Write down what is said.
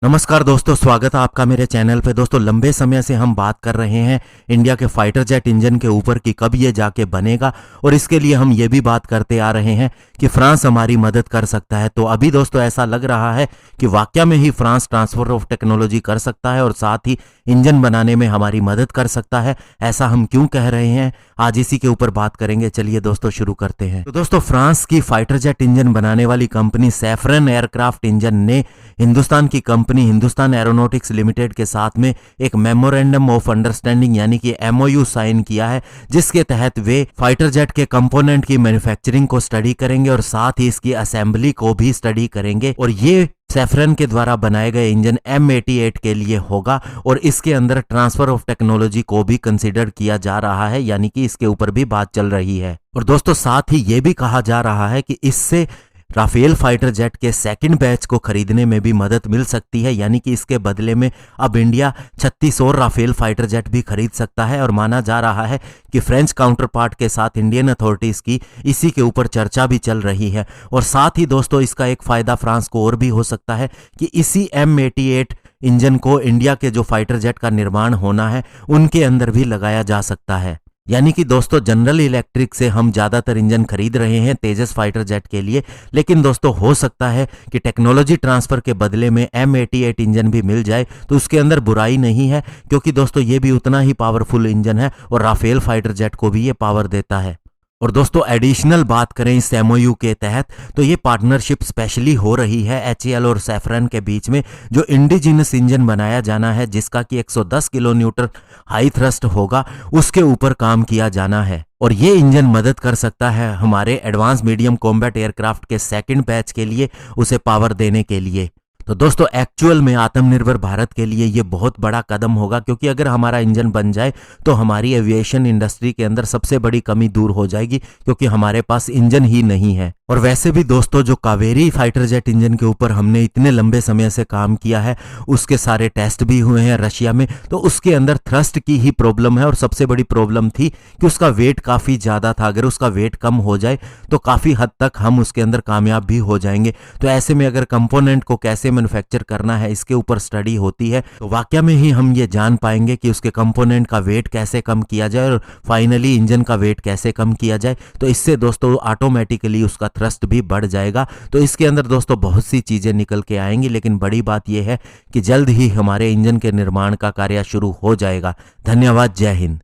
नमस्कार दोस्तों, स्वागत है आपका मेरे चैनल पे। दोस्तों, लंबे समय से हम बात कर रहे हैं इंडिया के फाइटर जेट इंजन के ऊपर कि कब ये जाके बनेगा, और इसके लिए हम ये भी बात करते आ रहे हैं कि फ्रांस हमारी मदद कर सकता है। तो अभी दोस्तों ऐसा लग रहा है कि वाकया में ही फ्रांस ट्रांसफर ऑफ टेक्नोलॉजी कर सकता है और साथ ही इंजन बनाने में हमारी मदद कर सकता है। ऐसा हम क्यों कह रहे हैं, आज इसी के ऊपर बात करेंगे। चलिए दोस्तों शुरू करते हैं। तो दोस्तों, फ्रांस की फाइटर जेट इंजन बनाने वाली कंपनी सैफरन एयरक्राफ्ट इंजन ने हिंदुस्तान की कंपनी हिंदुस्तान एरोनॉटिक्स लिमिटेड के साथ में एक मेमोरेंडम ऑफ अंडरस्टैंडिंग यानी कि एमओयू साइन किया है, जिसके तहत वे फाइटर जेट के कंपोनेंट की मैन्युफैक्चरिंग को स्टडी करेंगे और साथ ही इसकी असेंबली को भी स्टडी करेंगे। और ये सैफरन के द्वारा बनाए गए इंजन M88 के लिए होगा और इसके अंदर ट्रांसफर ऑफ टेक्नोलॉजी को भी कंसीडर किया जा रहा है, यानी कि इसके ऊपर भी बात चल रही है। और दोस्तों साथ ही ये भी कहा जा रहा है कि इससे राफेल फाइटर जेट के सेकंड बैच को खरीदने में भी मदद मिल सकती है, यानी कि इसके बदले में अब इंडिया 36 और राफेल फाइटर जेट भी खरीद सकता है। और माना जा रहा है कि फ्रेंच काउंटर पार्ट के साथ इंडियन अथॉरिटीज की इसी के ऊपर चर्चा भी चल रही है। और साथ ही दोस्तों इसका एक फायदा फ्रांस को और भी हो सकता है कि इसी M88 इंजन को इंडिया के जो फाइटर जेट का निर्माण होना है उनके अंदर भी लगाया जा सकता है। यानी कि दोस्तों जनरल इलेक्ट्रिक से हम ज़्यादातर इंजन खरीद रहे हैं तेजस फाइटर जेट के लिए, लेकिन दोस्तों हो सकता है कि टेक्नोलॉजी ट्रांसफ़र के बदले में M88 इंजन भी मिल जाए, तो उसके अंदर बुराई नहीं है, क्योंकि दोस्तों ये भी उतना ही पावरफुल इंजन है और राफेल फाइटर जेट को भी ये पावर देता है। और दोस्तों एडिशनल बात करें इस एमओयू के तहत, तो ये पार्टनरशिप स्पेशली हो रही है HAL और सैफरन के बीच में, जो इंडिजिनस इंजन बनाया जाना है जिसका कि 110 किलो न्यूटन हाई थ्रस्ट होगा, उसके ऊपर काम किया जाना है। और ये इंजन मदद कर सकता है हमारे एडवांस मीडियम कॉम्बैट एयरक्राफ्ट के सेकंड बैच के लिए उसे पावर देने के लिए। तो दोस्तों एक्चुअल में आत्मनिर्भर भारत के लिए ये बहुत बड़ा कदम होगा, क्योंकि अगर हमारा इंजन बन जाए तो हमारी एविएशन इंडस्ट्री के अंदर सबसे बड़ी कमी दूर हो जाएगी, क्योंकि हमारे पास इंजन ही नहीं है। और वैसे भी दोस्तों जो कावेरी फाइटर जेट इंजन के ऊपर हमने इतने लंबे समय से काम किया है, उसके सारे टेस्ट भी हुए हैं रशिया में, तो उसके अंदर थ्रस्ट की ही प्रॉब्लम है और सबसे बड़ी प्रॉब्लम थी कि उसका वेट काफ़ी ज़्यादा था। अगर उसका वेट कम हो जाए तो काफ़ी हद तक हम उसके अंदर कामयाब भी हो जाएंगे। तो ऐसे में अगर कंपोनेंट को कैसे मैन्युफैक्चर करना है इसके ऊपर स्टडी होती है, तो वाकया में ही हम ये जान पाएंगे कि उसके कंपोनेंट का वेट कैसे कम किया जाए और फाइनली इंजन का वेट कैसे कम किया जाए। तो इससे दोस्तों ऑटोमेटिकली उसका थ्रस्ट भी बढ़ जाएगा। तो इसके अंदर दोस्तों बहुत सी चीज़ें निकल के आएंगी, लेकिन बड़ी बात यह है कि जल्द ही हमारे इंजन के निर्माण का कार्य शुरू हो जाएगा। धन्यवाद, जय हिंद।